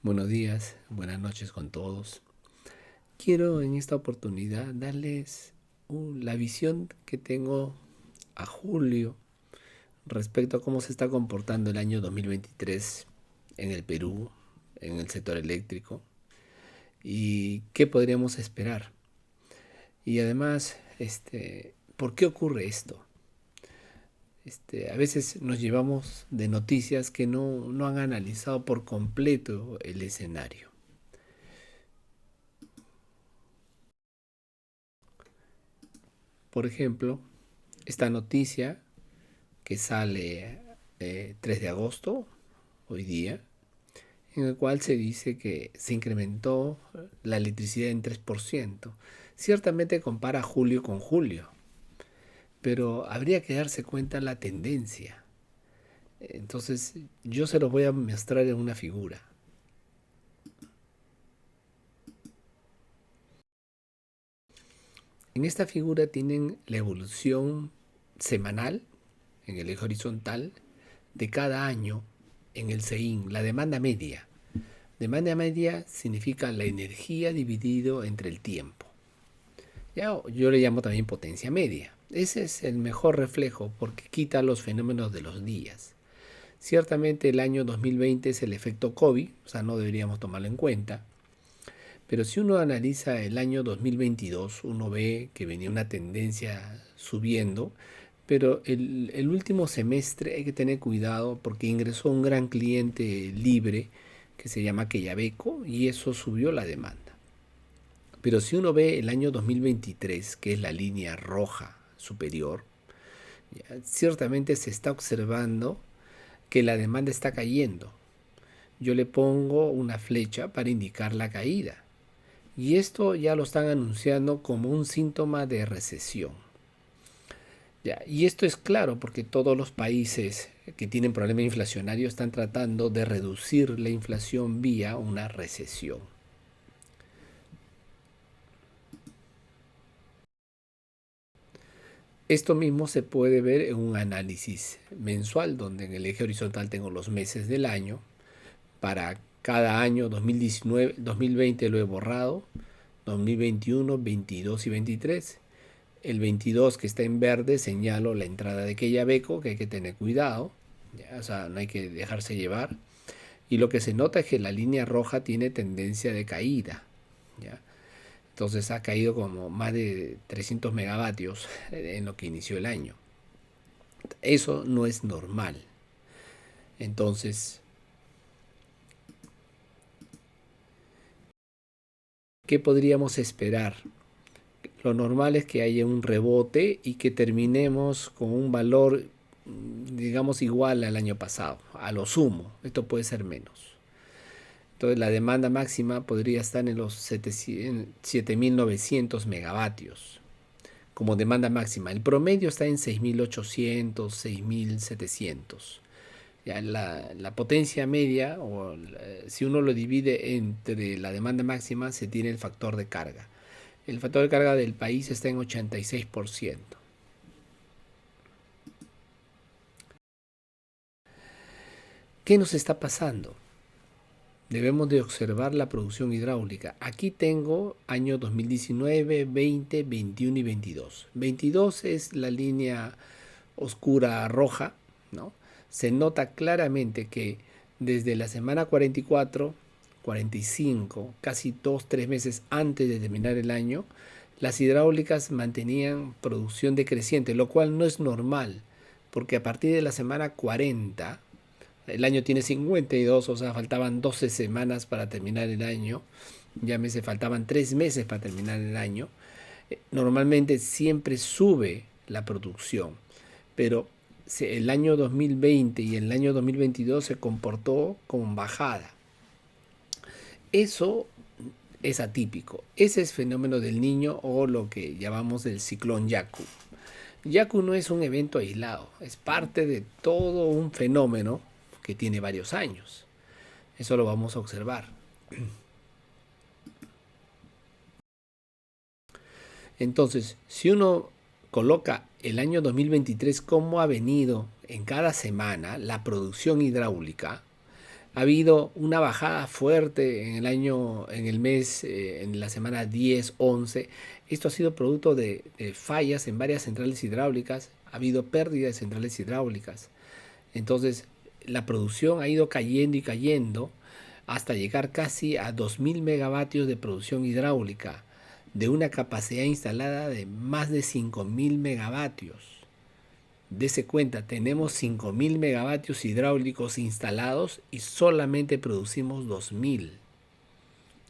Buenos días, buenas noches con todos. Quiero en esta oportunidad darles la visión que tengo a julio respecto a cómo se está comportando el año 2023 en el Perú, en el sector eléctrico y qué podríamos esperar. Y además, ¿por qué ocurre esto? A veces nos llevamos de noticias que no han analizado por completo el escenario. Por ejemplo, esta noticia que sale 3 de agosto, hoy día, en el cual se dice que se incrementó la electricidad en 3%. Ciertamente compara julio con julio, pero habría que darse cuenta la tendencia. Entonces, yo se los voy a mostrar en una figura. En esta figura tienen la evolución semanal en el eje horizontal de cada año en el CEIN, la demanda media. Demanda media significa la energía dividido entre el tiempo. Ya, yo le llamo también potencia media. Ese es el mejor reflejo porque quita los fenómenos de los días. Ciertamente el año 2020 es el efecto COVID, o sea, no deberíamos tomarlo en cuenta. Pero si uno analiza el año 2022, uno ve que venía una tendencia subiendo, pero el último semestre hay que tener cuidado porque ingresó un gran cliente libre que se llama Quellaveco y eso subió la demanda. Pero si uno ve el año 2023, que es la línea roja superior, ya, ciertamente se está observando que la demanda está cayendo. Yo le pongo una flecha para indicar la caída. Y esto ya lo están anunciando como un síntoma de recesión. Ya, y esto es claro porque todos los países que tienen problemas inflacionarios están tratando de reducir la inflación vía una recesión. Esto mismo se puede ver en un análisis mensual, donde en el eje horizontal tengo los meses del año. Para cada año 2019, 2020 lo he borrado, 2021, 22 y 23. El 22 que está en verde señalo la entrada de Quellaveco, que hay que tener cuidado, ¿ya? O sea, no hay que dejarse llevar. Y lo que se nota es que la línea roja tiene tendencia de caída, ¿ya? Entonces ha caído como más de 300 megavatios en lo que inició el año. Eso no es normal. Entonces, ¿qué podríamos esperar? Lo normal es que haya un rebote y que terminemos con un valor, digamos, igual al año pasado, a lo sumo. Esto puede ser menos. Entonces, la demanda máxima podría estar en los 7.900 megavatios como demanda máxima. El promedio está en 6.800, 6.700. Ya la potencia media, si uno lo divide entre la demanda máxima, se tiene el factor de carga. El factor de carga del país está en 86%. ¿Qué nos está pasando? Debemos de observar la producción hidráulica. Aquí tengo año 2019, 20, 21 y 22. 22 es la línea oscura roja, ¿no? Se nota claramente que desde la semana 44, 45, casi 2, 3 meses antes de terminar el año, las hidráulicas mantenían producción decreciente, lo cual no es normal, porque a partir de la semana 40, el año tiene 52, o sea, faltaban 12 semanas para terminar el año, ya me faltaban 3 meses para terminar el año. Normalmente siempre sube la producción, pero el año 2020 y el año 2022 se comportó con bajada. Eso es atípico. Ese es fenómeno del niño o lo que llamamos el ciclón Yaku. Yaku no es un evento aislado, es parte de todo un fenómeno que tiene varios años. Eso lo vamos a observar. Entonces, si uno coloca el año 2023 cómo ha venido en cada semana la producción hidráulica, Ha habido una bajada fuerte en el año, en el mes, en la semana 10, 11. Esto ha sido producto de fallas en varias centrales hidráulicas. Ha habido pérdida de centrales hidráulicas. Entonces, la producción ha ido cayendo y cayendo hasta llegar casi a 2.000 megavatios de producción hidráulica, de una capacidad instalada de más de 5.000 megavatios. Dese cuenta, tenemos 5.000 megavatios hidráulicos instalados y solamente producimos 2.000.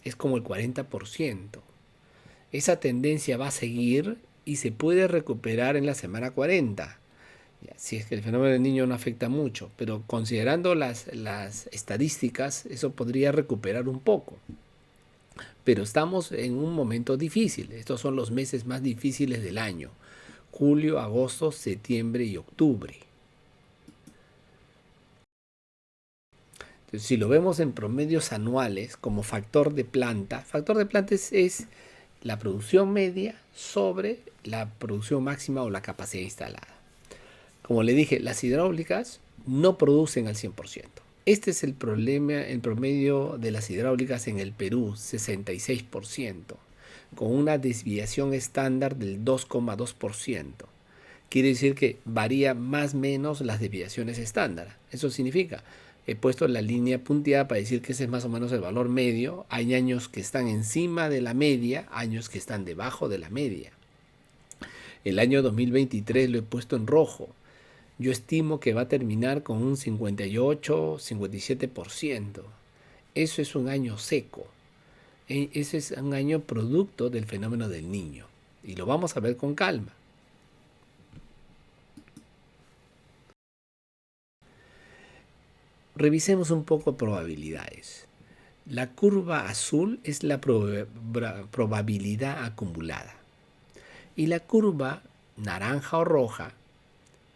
Es como el 40%. Esa tendencia va a seguir y se puede recuperar en la semana 40. Si es que el fenómeno del niño no afecta mucho, pero considerando las estadísticas, eso podría recuperar un poco. Pero estamos en un momento difícil. Estos son los meses más difíciles del año: julio, agosto, septiembre y octubre. Entonces, si lo vemos en promedios anuales como factor de planta es la producción media sobre la producción máxima o la capacidad instalada. Como le dije, las hidráulicas no producen al 100%. Este es el problema, el promedio de las hidráulicas en el Perú, 66%, con una desviación estándar del 2,2%. Quiere decir que varía más o menos las desviaciones estándar. Eso significa, he puesto la línea punteada para decir que ese es más o menos el valor medio. Hay años que están encima de la media, años que están debajo de la media. El año 2023 lo he puesto en rojo. Yo estimo que va a terminar con un 58-57%. Eso es un año seco. Ese es un año producto del fenómeno del niño. Y lo vamos a ver con calma. Revisemos un poco probabilidades. La curva azul es la probabilidad acumulada. Y la curva naranja o roja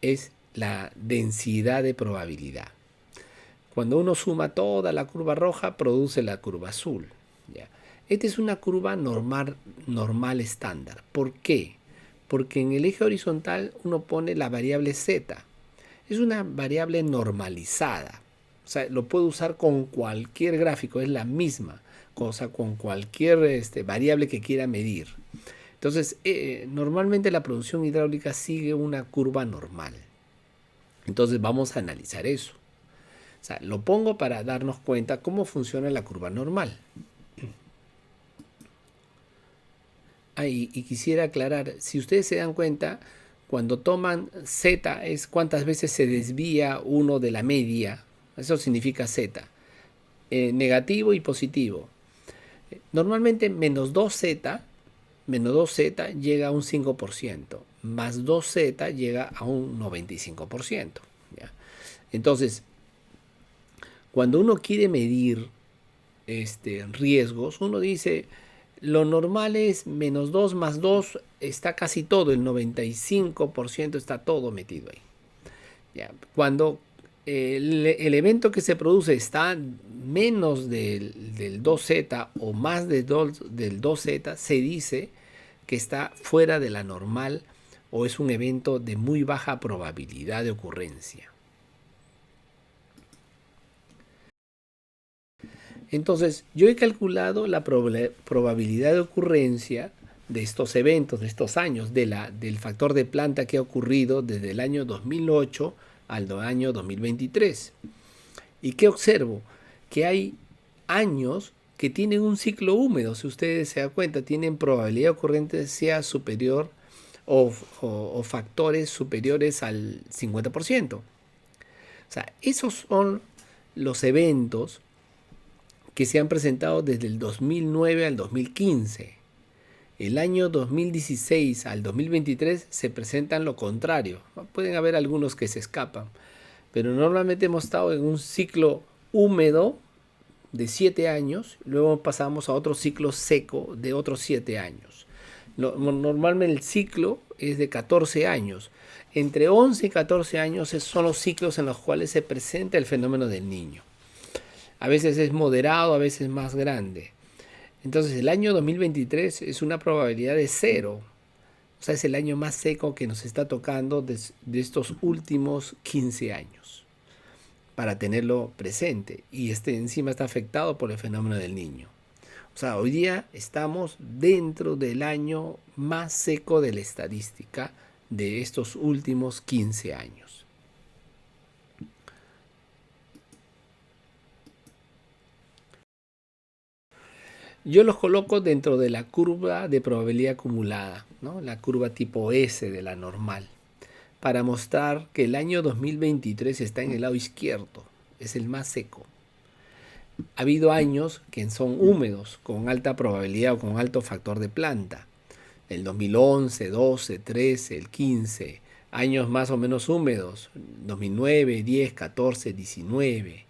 es la densidad de probabilidad. Cuando uno suma toda la curva roja, produce la curva azul. ¿Ya? Esta es una curva normal estándar. ¿Por qué? Porque en el eje horizontal uno pone la variable z. Es una variable normalizada. O sea, lo puedo usar con cualquier gráfico, es la misma cosa con cualquier variable que quiera medir. Entonces, normalmente la producción hidráulica sigue una curva normal. Entonces vamos a analizar eso. O sea, lo pongo para darnos cuenta cómo funciona la curva normal. Y quisiera aclarar, si ustedes se dan cuenta, cuando toman z es cuántas veces se desvía uno de la media. Eso significa z. Negativo y positivo. Normalmente menos 2z llega a un 5%, más 2z llega a un 95%. ¿Ya? Entonces, cuando uno quiere medir riesgos, uno dice, lo normal es menos 2 más 2, está casi todo, el 95% está todo metido ahí. ¿Ya? Cuando el evento que se produce está menos del 2z o más del 2z, se dice que está fuera de la normal o es un evento de muy baja probabilidad de ocurrencia. Entonces, yo he calculado la probabilidad de ocurrencia de estos eventos, de estos años, del factor de planta que ha ocurrido desde el año 2008 al año 2023. ¿Y qué observo? Que hay años que tienen un ciclo húmedo. Si ustedes se dan cuenta, tienen probabilidad de ocurrencia superior o factores superiores al 50%. O sea, esos son los eventos que se han presentado desde el 2009 al 2015. El año 2016 al 2023 se presentan lo contrario. Pueden haber algunos que se escapan, pero normalmente hemos estado en un ciclo húmedo de 7 años, luego pasamos a otro ciclo seco de otros 7 años. Normalmente el ciclo es de 14 años. Entre 11 y 14 años son los ciclos en los cuales se presenta el fenómeno del niño. A veces es moderado, a veces más grande. Entonces el año 2023 es una probabilidad de 0. O sea, es el año más seco que nos está tocando de estos últimos 15 años. para tenerlo presente. Y este encima está afectado por el fenómeno del Niño. O sea, hoy día estamos dentro del año más seco de la estadística de estos últimos 15 años. Yo los coloco dentro de la curva de probabilidad acumulada, ¿no? La curva tipo S de la normal, para mostrar que el año 2023 está en el lado izquierdo, es el más seco. Ha habido años que son húmedos, con alta probabilidad o con alto factor de planta. El 2011, 12, 13, el 15. Años más o menos húmedos, 2009, 10, 14, 19.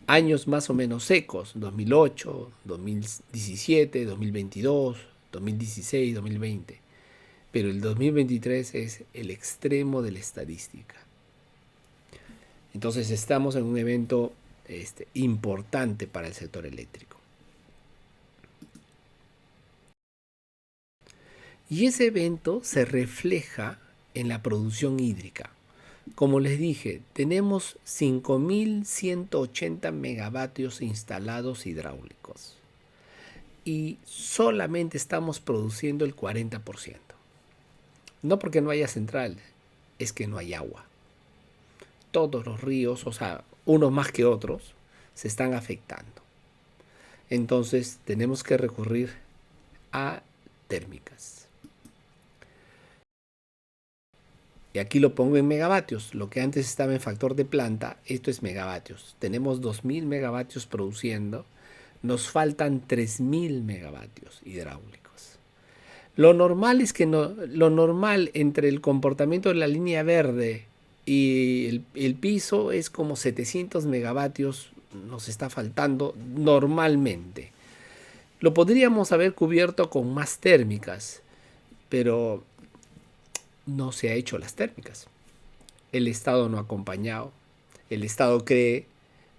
Años más o menos secos, 2008, 2017, 2022, 2016, 2020. Pero el 2023 es el extremo de la estadística. Entonces estamos en un evento importante para el sector eléctrico. Y ese evento se refleja en la producción hídrica. Como les dije, tenemos 5.180 megavatios instalados hidráulicos y solamente estamos produciendo el 40%. No porque no haya central, es que no hay agua. Todos los ríos, o sea, unos más que otros, se están afectando. Entonces tenemos que recurrir a térmicas. Y aquí lo pongo en megavatios. Lo que antes estaba en factor de planta, esto es megavatios. Tenemos 2.000 megavatios produciendo. Nos faltan 3.000 megavatios hidráulicos. Lo normal es que lo normal entre el comportamiento de la línea verde y el piso es como 700 megavatios nos está faltando normalmente. Lo podríamos haber cubierto con más térmicas, pero no se ha hecho las térmicas. El Estado no ha acompañado. El Estado cree,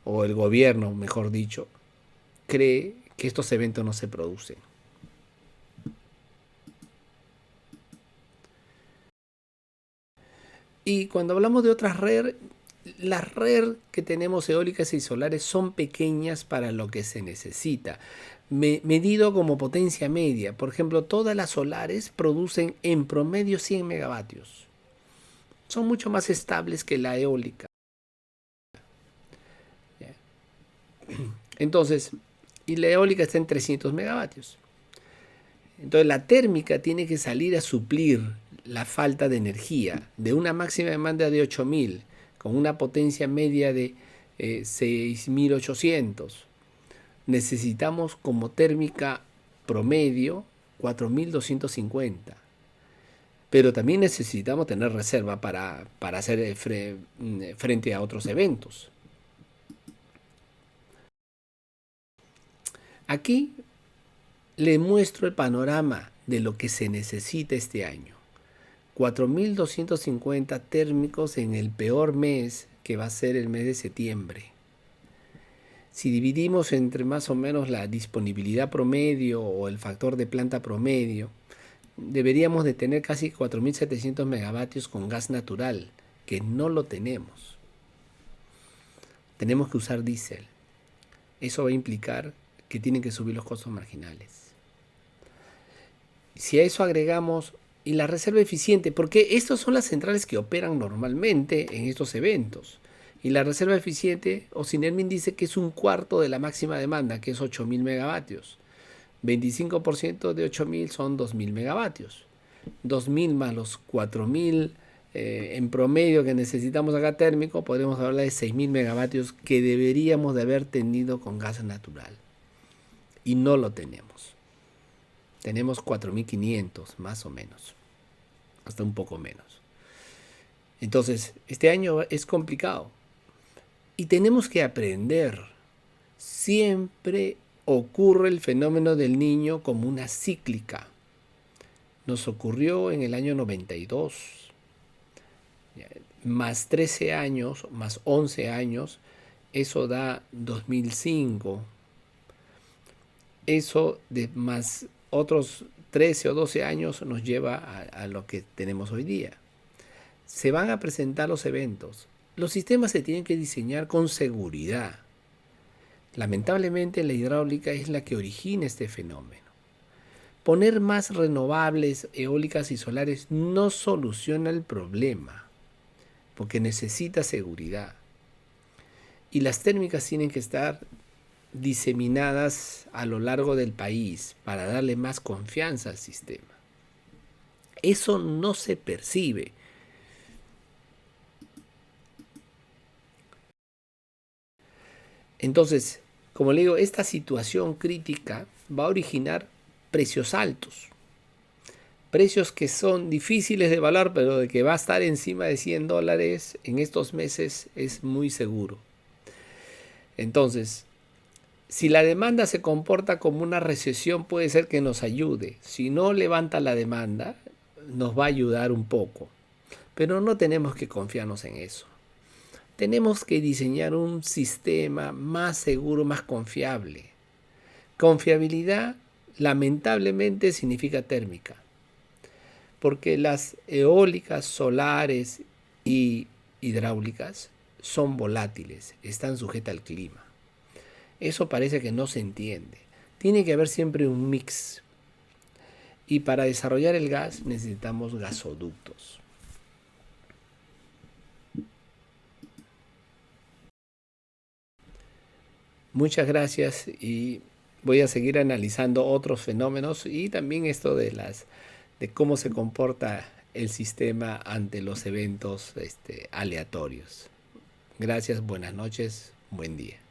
o el gobierno, mejor dicho, cree que estos eventos no se producen. Y cuando hablamos de otras RER, las RER que tenemos eólicas y solares son pequeñas para lo que se necesita. Medido como potencia media, por ejemplo, todas las solares producen en promedio 100 megavatios. Son mucho más estables que la eólica. Entonces, y la eólica está en 300 megavatios. Entonces la térmica tiene que salir a suplir la falta de energía de una máxima demanda de 8.000 con una potencia media de 6.800. Necesitamos como térmica promedio 4.250. Pero también necesitamos tener reserva para hacer frente a otros eventos. Aquí le muestro el panorama de lo que se necesita este año. 4.250 térmicos en el peor mes, que va a ser el mes de septiembre. Si dividimos entre más o menos la disponibilidad promedio o el factor de planta promedio, deberíamos de tener casi 4.700 megavatios con gas natural, que no lo tenemos. Tenemos que usar diésel. Eso va a implicar que tienen que subir los costos marginales. Si a eso agregamos y la reserva eficiente, porque estas son las centrales que operan normalmente en estos eventos, y la reserva eficiente, Ocinermin dice que es un cuarto de la máxima demanda, que es 8.000 megavatios. 25% de 8.000 son 2.000 megavatios. 2.000 más los 4.000 en promedio que necesitamos acá térmico, podríamos hablar de 6.000 megavatios que deberíamos de haber tenido con gas natural. Y no lo tenemos. Tenemos 4.500 más o menos, hasta un poco menos. Entonces, este año es complicado y tenemos que aprender. Siempre ocurre el fenómeno del Niño como una cíclica. Nos ocurrió en el año 92, más 13 años, más 11 años, eso da 2005. Eso de más otros 13 o 12 años nos lleva a lo que tenemos hoy día. Se van a presentar los eventos, Los sistemas se tienen que diseñar con seguridad. Lamentablemente la hidráulica es la que origina este fenómeno. Poner más renovables, eólicas y solares no soluciona el problema, porque necesita seguridad. Y las térmicas tienen que estar diseminadas a lo largo del país para darle más confianza al sistema. Eso no se percibe. Entonces, como le digo, esta situación crítica va a originar precios altos. Precios que son difíciles de evaluar, pero de que va a estar encima de $100 en estos meses es muy seguro. Entonces, si la demanda se comporta como una recesión, puede ser que nos ayude. Si no levanta la demanda, nos va a ayudar un poco. Pero no tenemos que confiarnos en eso. Tenemos que diseñar un sistema más seguro, más confiable. Confiabilidad, lamentablemente, significa térmica. Porque las eólicas, solares y hidráulicas son volátiles, están sujetas al clima. Eso parece que no se entiende. Tiene que haber siempre un mix. Y para desarrollar el gas necesitamos gasoductos. Muchas gracias y voy a seguir analizando otros fenómenos y también esto de cómo se comporta el sistema ante los eventos aleatorios. Gracias, buenas noches, buen día.